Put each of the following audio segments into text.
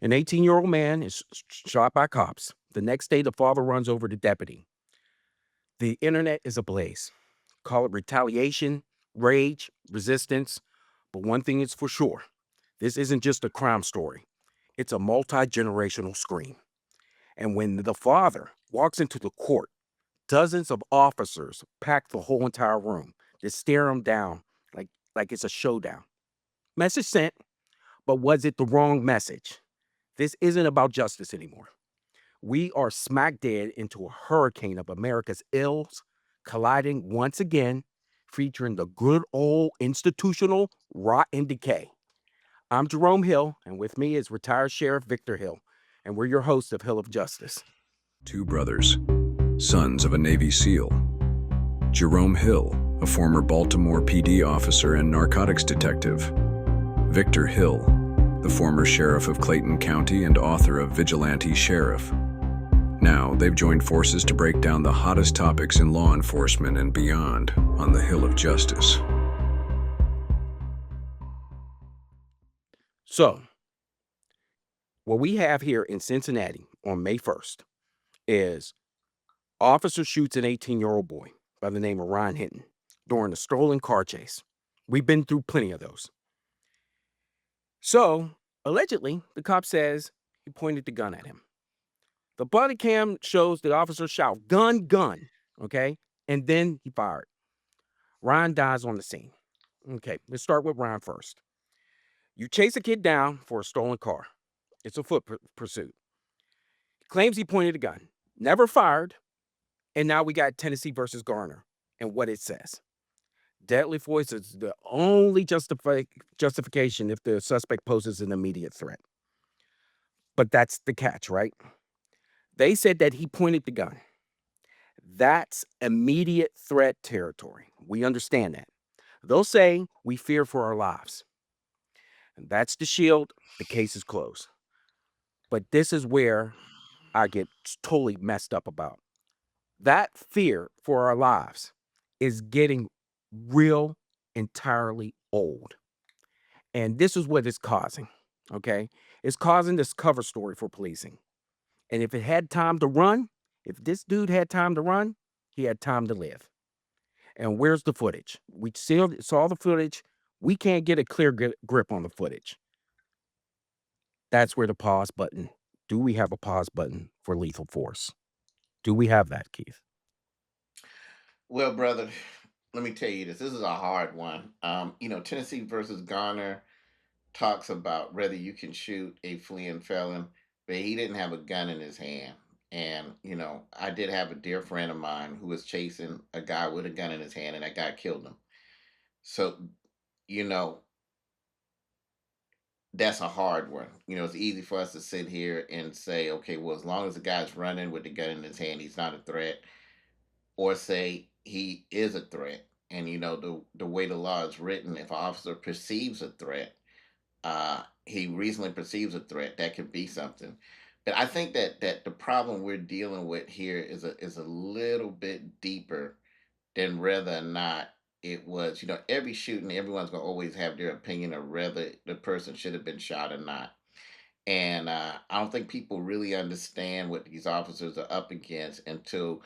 An 18-year-old man is shot by cops. The next day, the father runs over the deputy. The internet is ablaze. Call it retaliation, rage, resistance. But one thing is for sure, this isn't just a crime story. It's a multi-generational scream. And when the father walks into the court, dozens of officers pack the whole entire room. Just stare him down like it's a showdown. Message sent, but was it the wrong message? This isn't about justice anymore. We are smack dead into a hurricane of America's ills colliding once again, featuring the good old institutional rot and decay. I'm Jerome Hill, and with me is retired Sheriff Victor Hill, and we're your hosts of Hill of Justice. Two brothers, sons of a Navy SEAL. Jerome Hill, a former Baltimore PD officer and narcotics detective. Victor Hill, the former sheriff of Clayton County and author of Vigilante Sheriff. Now, they've joined forces to break down the hottest topics in law enforcement and beyond on the Hill of Justice. So, what we have here in Cincinnati on May 1st is officer shoots an 18-year-old boy by the name of Ryan Hinton during a stolen car chase. We've been through plenty of those. So, allegedly, the cop says he pointed the gun at him. The body cam shows the officer shout, "Gun, gun," okay? And then he fired. Ryan dies on the scene. Okay, let's start with Ryan first. You chase a kid down for a stolen car. It's a foot pursuit. He claims he pointed a gun, never fired, and now we got Tennessee versus Garner and what it says. Deadly force is the only justification if the suspect poses an immediate threat. But that's the catch, right? They said that he pointed the gun. That's immediate threat territory. We understand that. They'll say we fear for our lives. And that's the shield. The case is closed. But this is where I get totally messed up about. That fear for our lives is getting real entirely old. And this is what it's causing. Okay. It's causing this cover story for policing. And if it had time to run, if this dude had time to run, he had time to live. And where's the footage? We saw the footage. We can't get a clear grip on the footage. That's where the pause button. Do we have a pause button for lethal force? Do we have that, Keith? Well, brother, let me tell you this. This is a hard one. Tennessee versus Garner talks about whether you can shoot a fleeing felon, but he didn't have a gun in his hand. And, I did have a dear friend of mine who was chasing a guy with a gun in his hand, and that guy killed him. So, you know, that's a hard one. It's easy for us to sit here and say, okay, well, as long as the guy's running with the gun in his hand, he's not a threat, or say he is a threat. And the way the law is written, if an officer perceives a threat, he reasonably perceives a threat, that could be something. But I think that the problem we're dealing with here is a little bit deeper than whether or not it was. Every shooting, everyone's gonna always have their opinion of whether the person should have been shot or not. And I don't think people really understand what these officers are up against until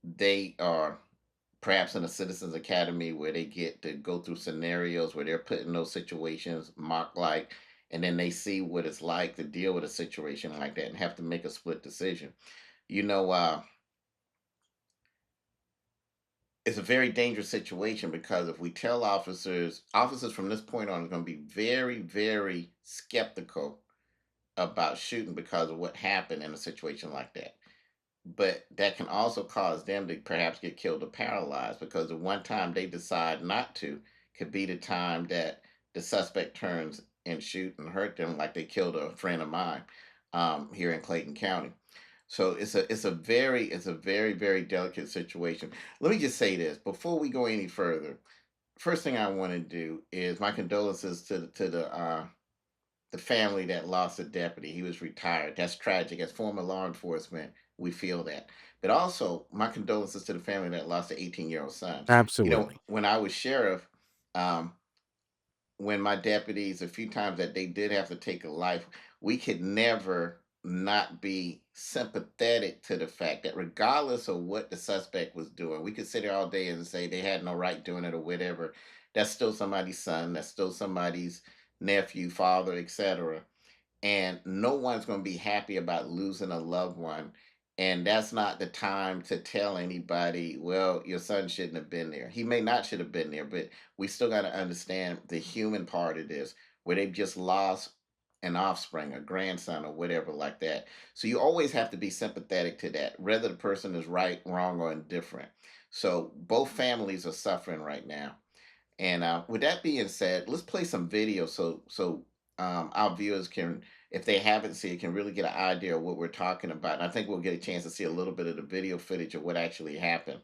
they are perhaps in a citizens academy where they get to go through scenarios where they're put in those situations mock like, and then they see what it's like to deal with a situation like that and have to make a split decision. you know uh it's a very dangerous situation because if we tell officers from this point on are going to be very, very skeptical about shooting because of what happened in a situation like that. But that can also cause them to perhaps get killed or paralyzed because the one time they decide not to could be the time that the suspect turns and shoot and hurt them, like they killed a friend of mine here in Clayton County. So it's a very very delicate situation. Let me just say this before we go any further. First thing I want to do is my condolences to the family that lost a deputy. He was retired. That's tragic. As former law enforcement, we feel that. But also, my condolences to the family that lost an 18-year-old son. Absolutely. When I was sheriff, um, when my deputies, a few times that they did have to take a life, we could never not be sympathetic to the fact that regardless of what the suspect was doing, we could sit here all day and say they had no right doing it or whatever. That's still somebody's son, that's still somebody's nephew, father, etc. And no one's going to be happy about losing a loved one. And that's not the time to tell anybody, well, your son shouldn't have been there. He may not should have been there, but we still got to understand the human part of this, where they've just lost an offspring, a grandson, or whatever like that. So you always have to be sympathetic to that, whether the person is right, wrong, or indifferent. So both families are suffering right now. And with that being said, let's play some video so our viewers can, if they haven't seen it, can really get an idea of what we're talking about. And I think we'll get a chance to see a little bit of the video footage of what actually happened.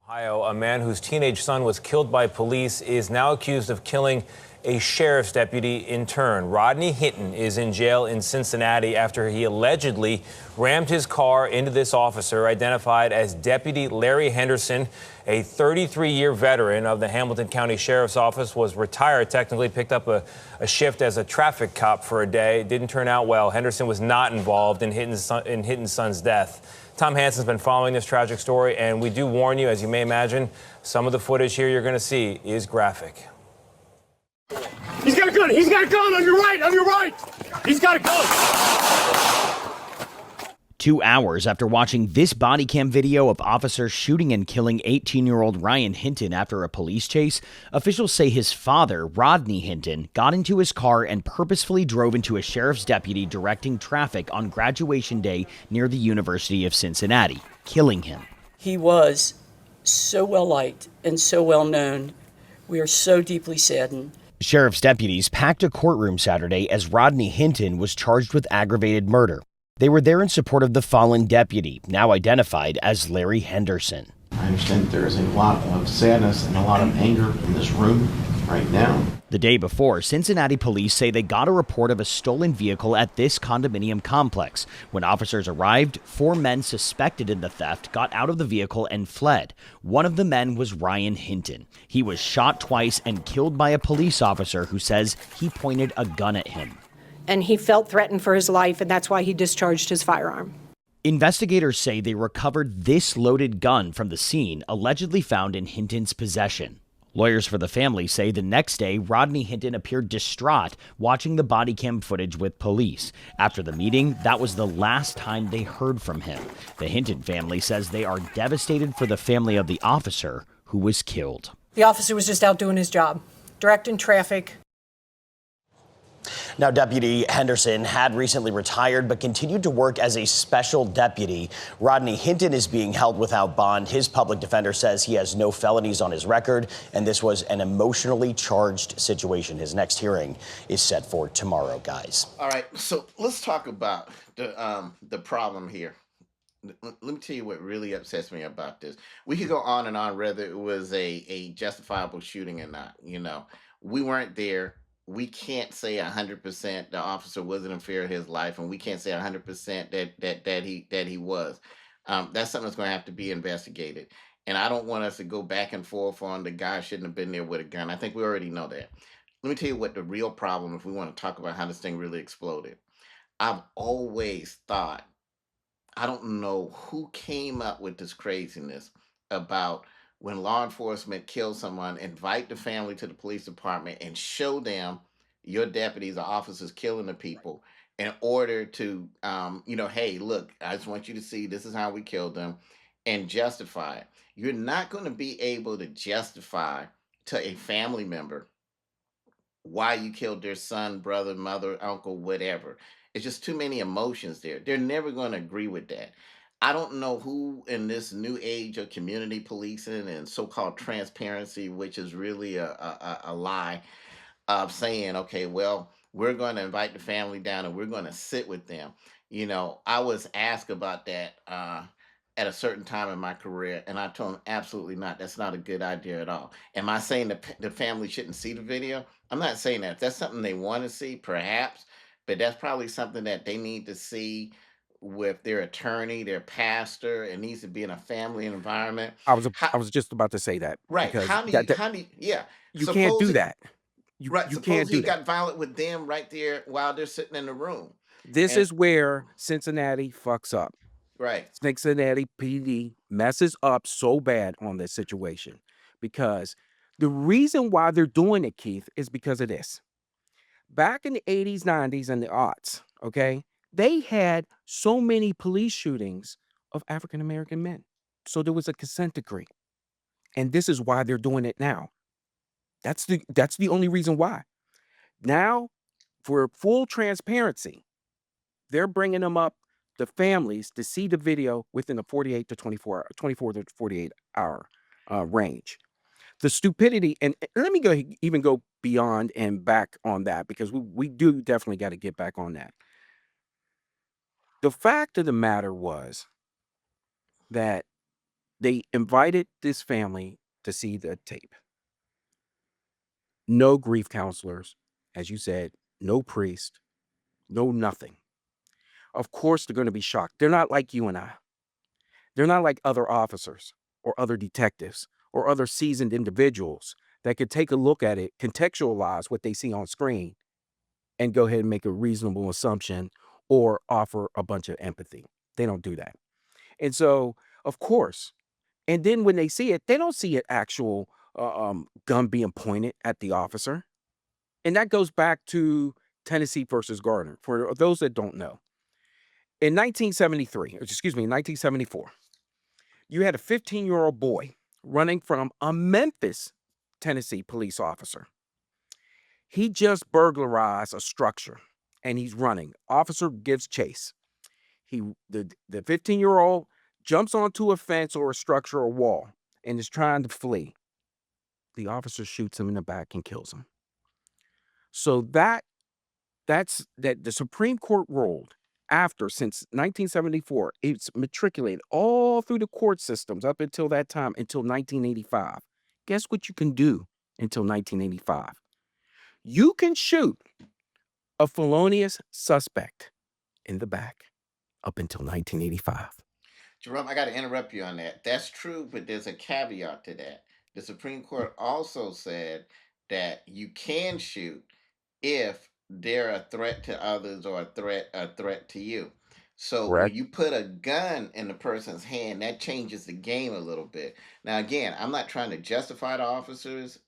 Ohio, a man whose teenage son was killed by police is now accused of killing a sheriff's deputy in turn. Rodney Hinton is in jail in Cincinnati after he allegedly rammed his car into this officer, identified as Deputy Larry Henderson, a 33-year veteran of the Hamilton County Sheriff's Office, was retired technically, picked up a shift as a traffic cop for a day. It didn't turn out well. Henderson was not involved in Hinton's son's death. Tom Hansen's been following this tragic story, and we do warn you, as you may imagine, some of the footage here you're going to see is graphic. He's got a gun! He's got a gun! On your right! On your right! He's got a gun! 2 hours after watching this body cam video of officers shooting and killing 18-year-old Ryan Hinton after a police chase, officials say his father, Rodney Hinton, got into his car and purposefully drove into a sheriff's deputy directing traffic on graduation day near the University of Cincinnati, killing him. He was so well liked and so well known. We are so deeply saddened. Sheriff's deputies packed a courtroom Saturday as Rodney Hinton was charged with aggravated murder. They were there in support of the fallen deputy, now identified as Larry Henderson. I understand there is a lot of sadness and a lot of anger in this room right now. The day before, Cincinnati police say they got a report of a stolen vehicle at this condominium complex. When officers arrived, 4 men suspected in the theft got out of the vehicle and fled. One of the men was Ryan Hinton. He was shot twice and killed by a police officer who says he pointed a gun at him. And he felt threatened for his life, and that's why he discharged his firearm. Investigators say they recovered this loaded gun from the scene allegedly found in Hinton's possession. Lawyers for the family say the next day, Rodney Hinton appeared distraught watching the body cam footage with police. After the meeting, that was the last time they heard from him. The Hinton family says they are devastated for the family of the officer who was killed. The officer was just out doing his job, directing traffic. Now, Deputy Henderson had recently retired but continued to work as a special deputy. Rodney Hinton is being held without bond. His public defender says he has no felonies on his record, and this was an emotionally charged situation. His next hearing is set for tomorrow, guys. All right, so let's talk about the problem here. Let me tell you what really upsets me about this. We could go on and on whether it was a justifiable shooting or not. You know, we weren't there. We can't say 100% the officer wasn't in fear of his life, and we can't say 100% that he was. That's something that's going to have to be investigated. And I don't want us to go back and forth on the guy shouldn't have been there with a gun. I think we already know that. Let me tell you what the real problem, if we want to talk about how this thing really exploded. I've always thought, I don't know who came up with this craziness about when law enforcement kills someone, invite the family to the police department and show them your deputies or officers killing the people in order to, hey, look, I just want you to see this is how we killed them, and justify it. You're not going to be able to justify to a family member why you killed their son, brother, mother, uncle, whatever. It's just too many emotions there. They're never going to agree with that. I don't know who in this new age of community policing and so-called transparency, which is really a lie, of saying, okay, well, we're going to invite the family down and we're going to sit with them. You know, I was asked about that at a certain time in my career, and I told them absolutely not. That's not a good idea at all. Am I saying the family shouldn't see the video? I'm not saying that. If that's something they want to see, perhaps, but that's probably something that they need to see with their attorney, their pastor. It needs to be in a family environment. I was just about to say that. Right. Because Yeah. you can't do that. Right. You Suppose can't do he that. got violent with them right there while they're sitting in the room. This And is where Cincinnati fucks up. right. Cincinnati PD messes up so bad on this situation because the reason why they're doing it, Keith, is because of this. Back in the 80s, 90s, and the aughts, okay, they had so many police shootings of African American men. So there was a consent decree. And this is why they're doing it now. That's the only reason why. Now, for full transparency, they're bringing them up, the families, to see the video within a 48 to 24 to 48 hour range. The stupidity, and let me even go beyond and back on that because we do definitely got to get back on that. The fact of the matter was that they invited this family to see the tape. No grief counselors, as you said, no priest, no nothing. Of course, they're going to be shocked. They're not like you and I. They're not like other officers or other detectives or other seasoned individuals that could take a look at it, contextualize what they see on screen, and go ahead and make a reasonable assumption or offer a bunch of empathy. They don't do that. And so, of course, and then when they see it, they don't see an actual gun being pointed at the officer. And that goes back to Tennessee versus Gardner. For those that don't know, in 1973, excuse me, 1974, you had a 15-year-old boy running from a Memphis, Tennessee police officer. He just burglarized a structure and he's running. Officer gives chase. The 15-year-old jumps onto a fence or a structure or wall and is trying to flee. The officer shoots him in the back and kills him. So that's that the Supreme Court ruled after, since 1974, it's matriculated all through the court systems up until that time, until 1985. Guess what you can do until 1985? You can shoot a felonious suspect in the back up until 1985. Jerome, I got to interrupt you on that. That's true, but there's a caveat to that. The Supreme Court also said that you can shoot if they're a threat to others or a threat to you. So when Correct? you put a gun in the person's hand, that changes the game a little bit. Now, again, I'm not trying to justify the officers.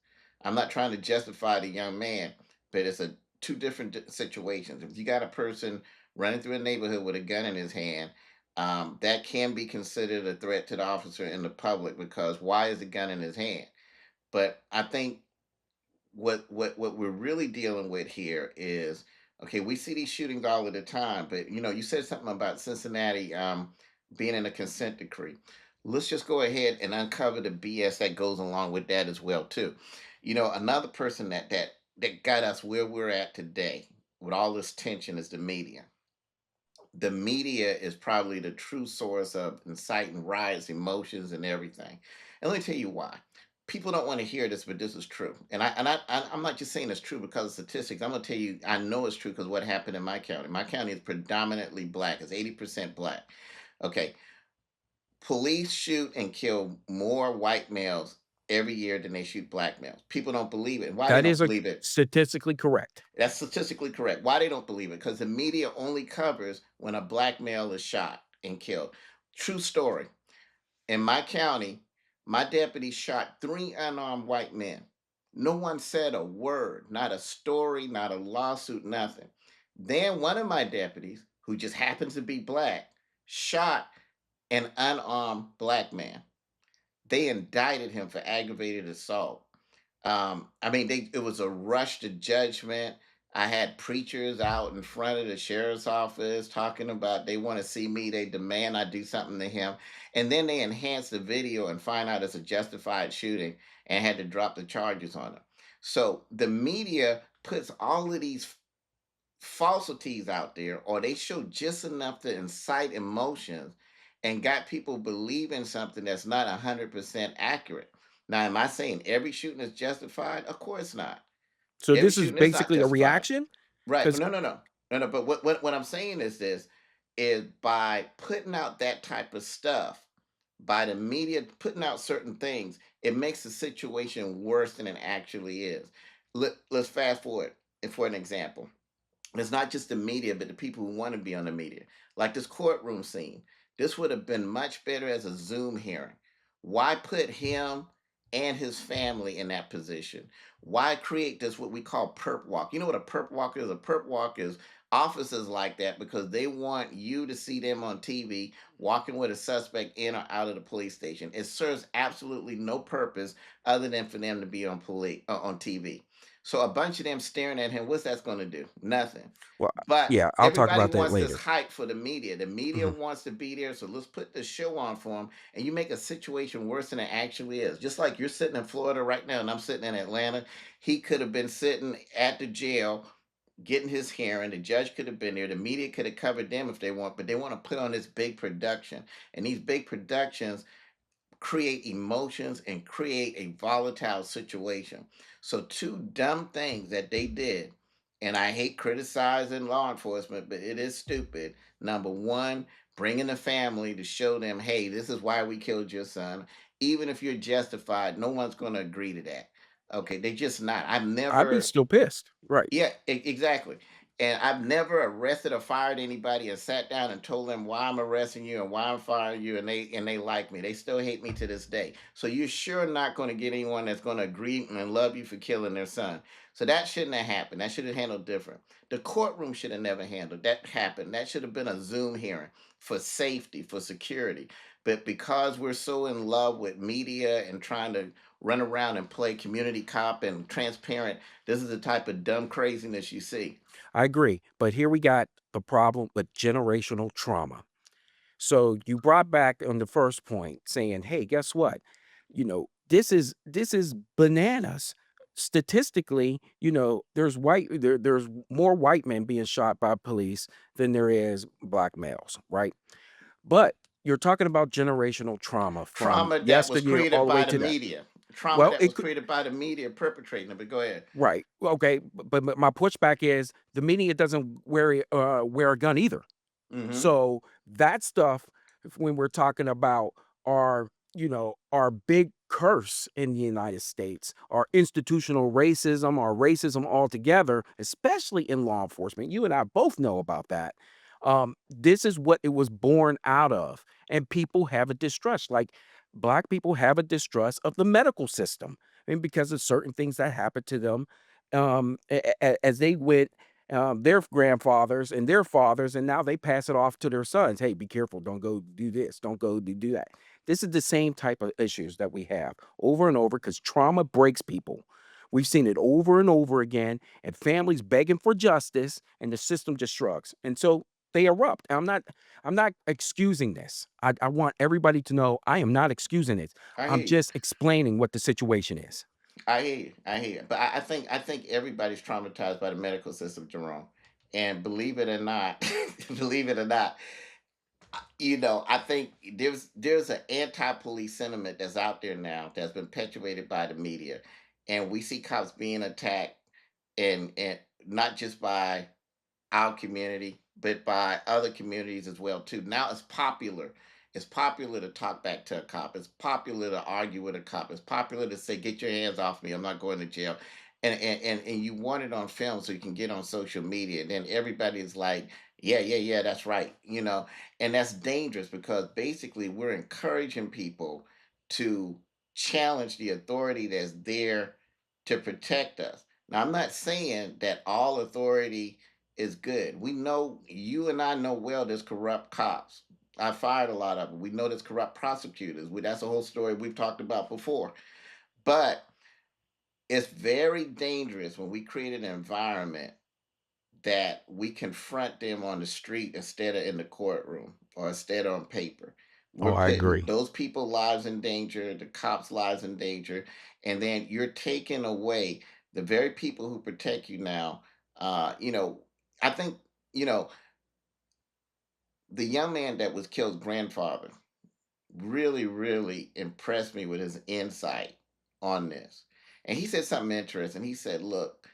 I'm not trying to justify the young man, but it's a two different situations. If you got a person running through a neighborhood with a gun in his hand, that can be considered a threat to the officer in the public because why is the gun in his hand? But I think what we're really dealing with here is okay. We see these shootings all of the time, but you said something about Cincinnati being in a consent decree. Let's just go ahead and uncover the BS that goes along with that as well too. Another person that got us where we're at today with all this tension is the media. The media is probably the true source of inciting riots, emotions, and everything. And let me tell you why. People don't want to hear this, but this is true. I'm not just saying it's true because of statistics. I'm gonna tell you, I know it's true because what happened in my county. My county is predominantly black. It's 80% black. Okay, police shoot and kill more white males every year than they shoot black males. People don't believe it. And why they That don't is believe it? statistically correct. That's statistically correct. Why they don't believe it? Because the media only covers when a black male is shot and killed. True story. In my county, my deputy shot three unarmed white men. No one said a word, not a story, not a lawsuit, nothing. Then one of my deputies, who just happens to be black, shot an unarmed black man. They indicted him for aggravated assault. I mean, it was a rush to judgment. I had preachers out in front of the sheriff's office talking about they want to see me, they demand I do something to him. And then they enhanced the video and find out it's a justified shooting and had to drop the charges on him. So the media puts all of these falsities out there, or they show just enough to incite emotions and got people believing something that's not 100% accurate. Now, am I saying every shooting is justified? Of course not. So Every this is shooting is not basically a justified. reaction Right. because No, no, no. No, no. But what I'm saying is this is by putting out that type of stuff, by the media putting out certain things, it makes the situation worse than it actually is. Let's fast forward for an example. It's not just the media, but the people who want to be on the media. Like this courtroom scene. This would have been much better as a Zoom hearing. Why put him and his family in that position? Why create this what we call perp walk? You know what a perp walk is? A perp walk is officers like that because they want you to see them on TV walking with a suspect in or out of the police station. It serves absolutely no purpose other than for them to be on on TV. So a bunch of them staring at him, what's that's going to do? Nothing. Well, But yeah, I'll talk everybody about that wants this later. hype for the media. The media Mhm. wants to be there, so let's put the show on for them. And you make a situation worse than it actually is. Just like you're sitting in Florida right now, and I'm sitting in Atlanta. He could have been sitting at the jail getting his hearing. The judge could have been there. The media could have covered them if they want, but they want to put on this big production. And these big productions create emotions and create a volatile situation. So, two dumb things that they did, and I hate criticizing law enforcement, but it is stupid. Number one, bringing the family to show them, hey, this is why we killed your son. Even if you're justified, no one's going to agree to that. Okay, they just not. I've I'd be never still pissed. Right. yeah, exactly. And I've never arrested or fired anybody and sat down and told them why I'm arresting you and why I'm firing you, and they like me. They still hate me to this day. So you're sure not going to get anyone that's going to agree and love you for killing their son. So that shouldn't have happened. That should have handled different. The courtroom should have never handled that happened. That should have been a Zoom hearing for safety, for security. But because we're so in love with media and trying to run around and play community cop and transparent, this is the type of dumb craziness you see. I agree. But here we got the problem with generational trauma. So you brought back on the first point saying, "Hey, guess what? This is bananas. Statistically, there's more white men being shot by police than there is black males, right? But you're talking about generational trauma from Trauma that was yesteryear all created the way by the to that. media. Trauma Well, that it was could created by the media perpetrating it. But go ahead. right. Well, okay, but my pushback is the media doesn't wear a gun either. Hmm. So that stuff, when we're talking about our big curse in the United States, our institutional racism, our racism altogether, especially in law enforcement. You and I both know about that. This is what it was born out of. And people have a distrust. Like black people have a distrust of the medical system. And because of certain things that happened to them as they went their grandfathers and their fathers, and now they pass it off to their sons. Hey, be careful! Don't go do this. Don't go do that. This is the same type of issues that we have over and over because trauma breaks people. We've seen it over and over again, and families begging for justice, and the system just shrugs, and so they erupt. I'm not excusing this. I want everybody to know I am not excusing it. I I'm hear you. just explaining what the situation is. I hear you. I hear you. But I think everybody's traumatized by the medical system, Jerome. And believe it or not, believe it or not, I think there's an anti-police sentiment that's out there now that's been perpetuated by the media, and we see cops being attacked, and not just by our community, but by other communities as well too. Now it's popular. It's popular to talk back to a cop. It's popular to argue with a cop. It's popular to say, "Get your hands off me! I'm not going to jail." And you want it on film so you can get on social media. And then everybody's like, "Yeah, yeah, yeah, that's right." And that's dangerous because basically we're encouraging people to challenge the authority that's there to protect us. Now, I'm not saying that all authority is good. We know you and I know well there's corrupt cops. I fired a lot of them. We know there's corrupt prosecutors. That's a whole story we've talked about before. But it's very dangerous when we create an environment that we confront them on the street instead of in the courtroom or instead on paper. Oh, We're I putting agree. those people's lives in danger, the cops' lives in danger, and then you're taking away the very people who protect you now. I think, you know, the young man that was killed's grandfather really, really impressed me with his insight on this. And he said something interesting. He said, look,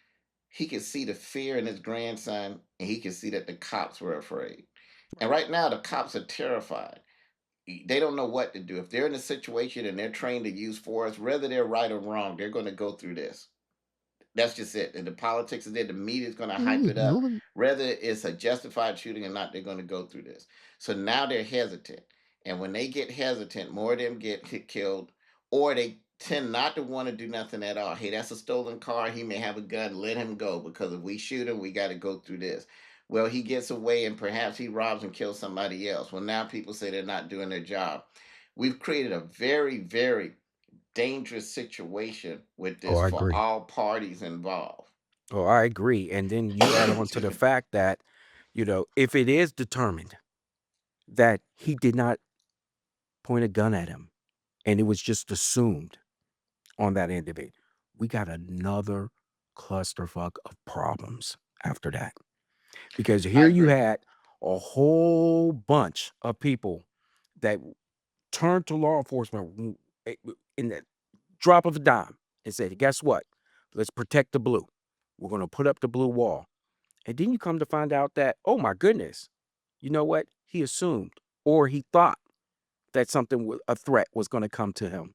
he could see the fear in his grandson and he could see that the cops were afraid. And right now, the cops are terrified. They don't know what to do. If they're in a situation and they're trained to use force, whether they're right or wrong, they're going to go through this. That's just it. And the politics is there. The media is going to hype it up. Whether it's a justified shooting or not, they're going to go through this. So now they're hesitant. And when they get hesitant, more of them get killed, or they tend not to want to do nothing at all. Hey, that's a stolen car. He may have a gun. Let him go, because if we shoot him, we got to go through this. Well, he gets away and perhaps he robs and kills somebody else. Well, now people say they're not doing their job. We've created a very, very dangerous situation with Oh, this I for agree. all parties involved. Oh, I agree. And then you add on to Excuse the me. fact that, if it is determined that he did not point a gun at him and it was just assumed on that end of it, we got another clusterfuck of problems after that. Because I here you agree. had a whole bunch of people that turned to law enforcement in the drop of a dime and said, guess what? Let's protect the blue. We're going to put up the blue wall. And then you come to find out that, oh my goodness, you know what? He assumed or he thought that a threat was going to come to him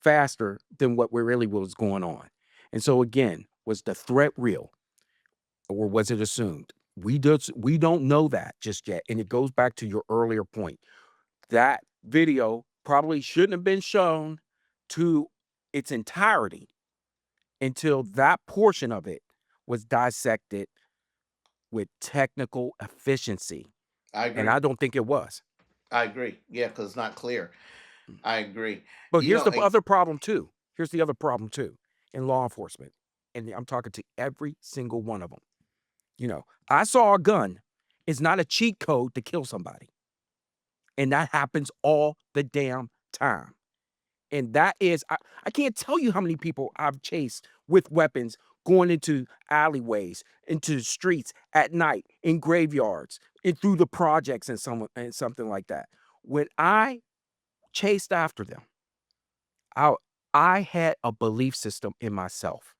faster than what really was going on. And so again, was the threat real or was it assumed? We don't know that just yet. And it goes back to your earlier point. That video probably shouldn't have been shown to its entirety until that portion of it was dissected with technical efficiency. I And agree. I don't think it was. I agree. Yeah, because it's not clear. I agree. But You here's know, the other problem too. Here's the other problem too in law enforcement. And I'm talking to every single one of them. I saw a gun is not a cheat code to kill somebody. And that happens all the damn time. And that is, I can't tell you how many people I've chased with weapons going into alleyways, into streets at night, in graveyards, and through the projects and something like that. When I chased after them, I I had a belief system in myself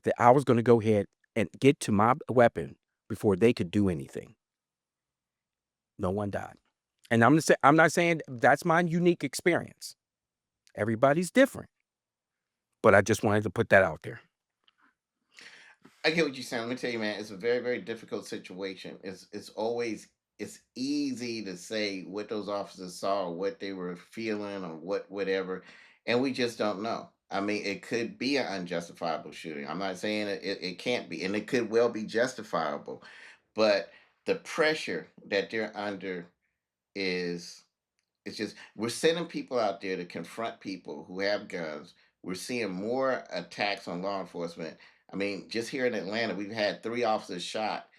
that I was going to go ahead and get to my weapon before they could do anything. No one died. And I'm not saying that's my unique experience. Everybody's different, but I just wanted to put that out there. I get what you're saying. Let me tell you, man, it's a very, very difficult situation. It's easy to say what those officers saw or what they were feeling or whatever, and we just don't know. I mean, it could be an unjustifiable shooting. I'm not saying it can't be, and it could well be justifiable, but the pressure that they're under is it's just we're sending people out there to confront people who have guns. We're seeing more attacks on law enforcement. I mean, just here in Atlanta, we've had 3 officers shot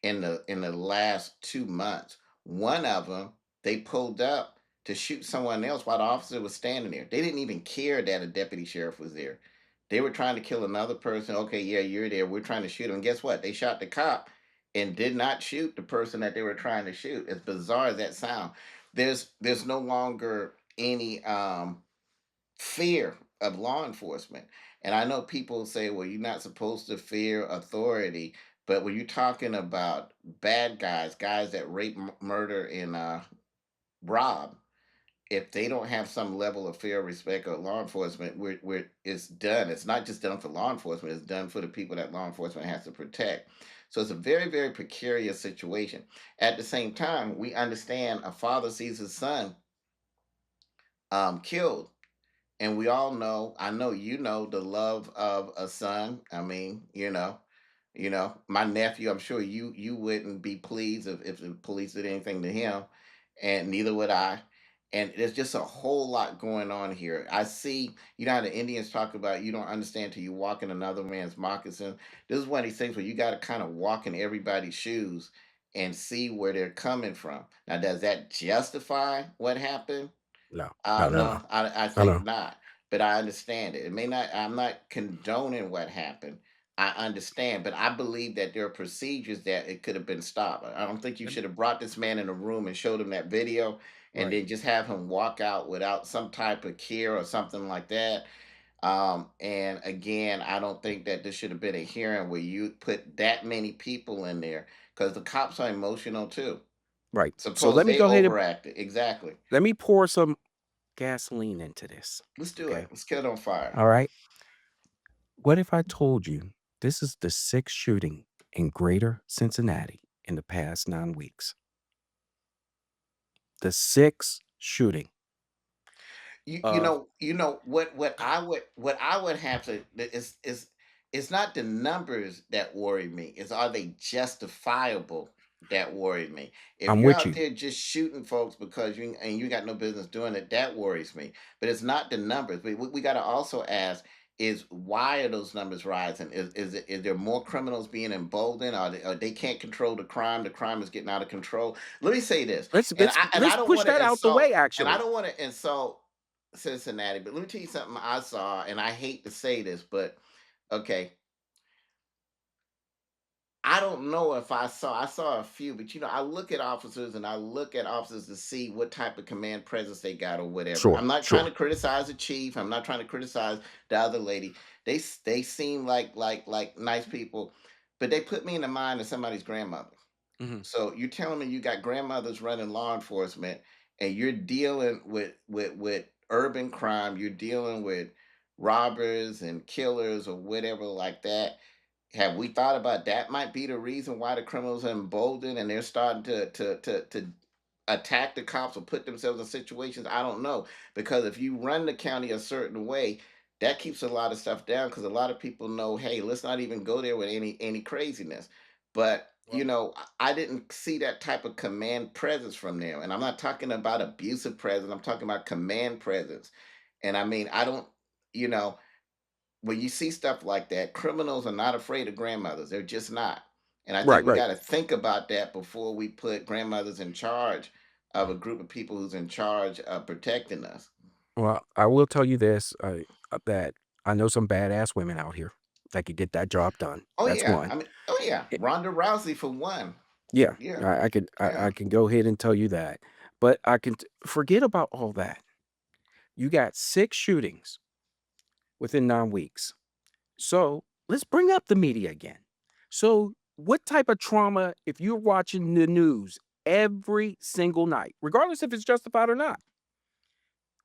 in the last 2 months. One of them, they pulled up to shoot someone else while the officer was standing there. They didn't even care that a deputy sheriff was there. They were trying to kill another person. Okay, yeah, you're there. We're trying to shoot him. And guess what? They shot the cop and did not shoot the person that they were trying to shoot. As bizarre as that sounds, there's no longer any fear of law enforcement. And I know people say, well, you're not supposed to fear authority, but when you're talking about bad guys that rape, murder, and rob, if they don't have some level of fear, respect, or law enforcement, it's done. It's not just done for law enforcement; it's done for the people that law enforcement has to protect. So it's a very, very precarious situation. At the same time, we understand a father sees his son killed, and we all know. I know you know the love of a son. I mean, my nephew. I'm sure you wouldn't be pleased if the police did anything to him, and neither would I. And there's just a whole lot going on here. I see, how the Indians talk about you don't understand till you walk in another man's moccasin. This is one of these things where you got to kind of walk in everybody's shoes and see where they're coming from. Now, does that justify what happened? No, no, no, no, No, I no, think no. not. But I understand it. It may not. I'm not condoning what happened. I understand, but I believe that there are procedures that it could have been stopped. I don't think you And- should have brought this man in a room and showed him that video, and Right, then just have him walk out without some type of care or something like that. And again, I don't think that this should have been a hearing where you put that many people in there because the cops are emotional too. right. So Suppose let me they go ahead and overacted. Exactly. let me pour some gasoline into this. Let's do Okay. it. Let's get it on fire. All right. What if I told you this is the sixth shooting in greater Cincinnati in the past 9 weeks? The sixth shooting. Uh, What I would have to is it's not the numbers that worry me. It's are they justifiable that worry me. If I'm you're with out you. there just shooting folks because you got no business doing it, that worries me. But it's not the numbers. But what we got to also ask is why are those numbers rising? Is there more criminals being emboldened? Or they can't control the crime? The crime is getting out of control. Let me say this, Let's and let's I let's don't push want that to out the insult, way. and I Actually, don't want to insult Cincinnati, but let me tell you something I saw, and I hate to say this, but okay, I don't know if I saw a few, but I look at officers and I look at officers to see what type of command presence they got or whatever. sure, I'm not trying sure. to criticize the chief. I'm not trying to criticize the other lady. They seem like nice people, but they put me in the mind of somebody's grandmother. Hmm. So you're telling me you got grandmothers running law enforcement, and you're dealing with urban crime. You're dealing with robbers and killers or whatever like that. Have we thought about that might be the reason why the criminals are emboldened and they're starting to attack the cops or put themselves in situations? I don't know. Because if you run the county a certain way, that keeps a lot of stuff down because a lot of people know, hey, let's not even go there with any craziness. But I didn't see that type of command presence from them. And I'm not talking about abusive presence. I'm talking about command presence. And I mean, I don't, you know, when you see stuff like that, criminals are not afraid of grandmothers. They're just not. And I think Right, we right. got to think about that before we put grandmothers in charge of a group of people who's in charge of protecting us. Well, I will tell you this: that I know some badass women out here that could get that job done. Oh That's yeah, one. I mean, oh yeah, Eh, Ronda Rousey for one. Yeah, Yeah, I yeah. can go ahead and tell you that. But I can forget about all that. You got six shootings within 9 weeks. So let's bring up the media again. So, what type of trauma, if you're watching the news every single night, regardless if it's justified or not,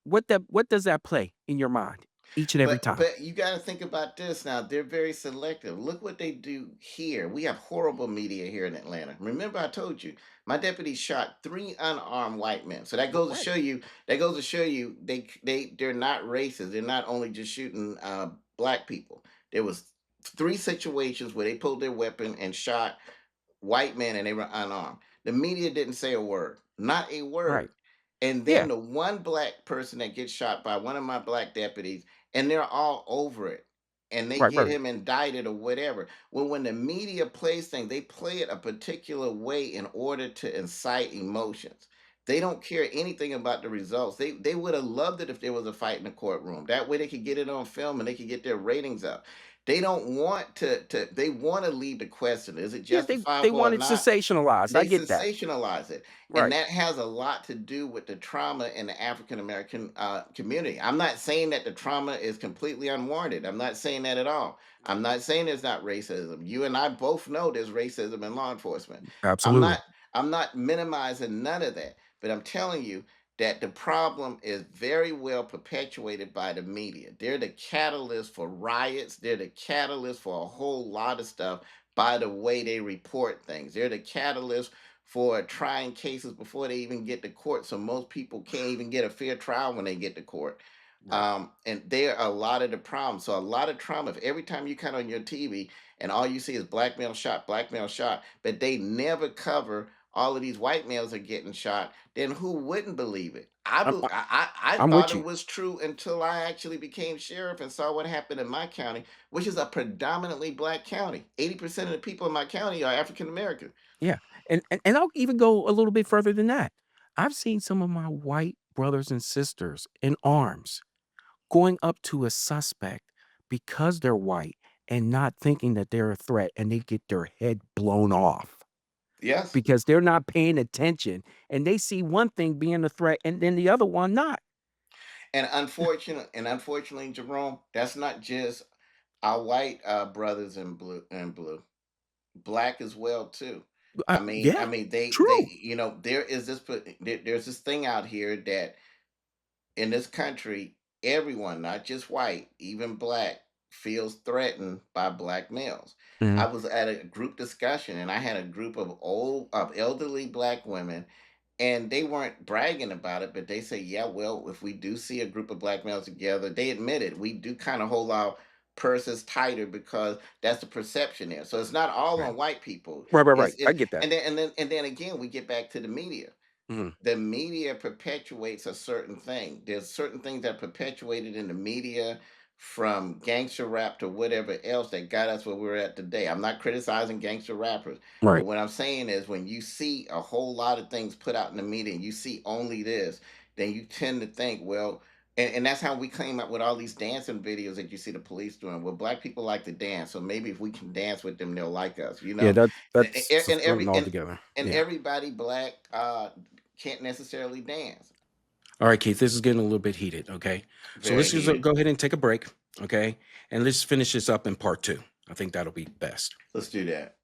what does that play in your mind each and every time? But you got to think about this now. They're very selective. Look what they do here. We have horrible media here in Atlanta. Remember, I told you my deputy shot three unarmed white men. So that goes to Right, show you. That goes to show you they're not racist. They're not only just shooting black people. There was three situations where they pulled their weapon and shot white men and they were unarmed. The media didn't say a word, not a right. word. And Yeah, then the one black person that gets shot by one of my black deputies, and they're all over it. And they right, get right. him indicted or whatever. Well, when the media plays things, they play it a particular way in order to incite emotions. They don't care anything about the results. They would have loved it if there was a fight in the courtroom. That way they could get it on film and they could get their ratings up. They don't want to they want to lead the question. Is it Yeah, they justifiable or want it not? sensationalized. I They get that. sensationalize it, and Right. that has a lot to do with the trauma in the African American community. I'm not saying that the trauma is completely unwarranted. I'm not saying that at all. I'm not saying there's not racism. You and I both know there's racism in law enforcement. I'm Absolutely. not I'm not minimizing none of that, but I'm telling you that the problem is very well perpetuated by the media. They're the catalyst for riots. They're the catalyst for a whole lot of stuff by the way they report things. They're the catalyst for trying cases before they even get to court. So most people can't even get a fair trial when they get to court. Right. And there are a lot of the problems. So a lot of trauma. If every time you cut on your TV and all you see is black male shot, but they never cover all of these white males are getting shot, then who wouldn't believe it? I'm I I'm thought with it you. was true until I actually became sheriff and saw what happened in my county, which is a predominantly black county. 80% of the people in my county are African American. Yeah. And I'll even go a little bit further than that. I've seen some of my white brothers and sisters in arms going up to a suspect because they're white and not thinking that they're a threat, and they get their head blown off Yes. because they're not paying attention, and they see one thing being a threat and then the other one not. And unfortunately, Jerome, that's not just our white brothers in blue, black as well too. I Yeah, mean, they, true. there is there's this thing out here that in this country, everyone, not just white, even black, feels threatened by black males. I Mhm. was at a group discussion and I had a group of elderly black women, and they weren't bragging about it, but they say, yeah, well, if we do see a group of black males together, they admit it, we do kind of hold our purses tighter because that's the perception there. So it's not all Right. on white people. Right, right, right. It's I it get that. and then again we get back to the media. Mhm. The media perpetuates a certain thing. There's certain things that perpetuated in the media, from gangster rap to whatever else, that got us where we're at today. I'm not criticizing gangster rappers, but Right. what I'm saying is when you see a whole lot of things put out in the media and you see only this, then you tend to think, well, and that's how we came up with all these dancing videos that you see the police doing. Well, black people like to dance, so maybe if we can dance with them, they'll like us, you Yeah, know. that's And something every altogether. and Yeah. everybody black can't necessarily dance. All right, Keith, this is getting a little bit heated, okay? So Very let's just heated. go ahead and take a break, okay? And let's finish this up in part 2. I think that'll be best. Let's do that.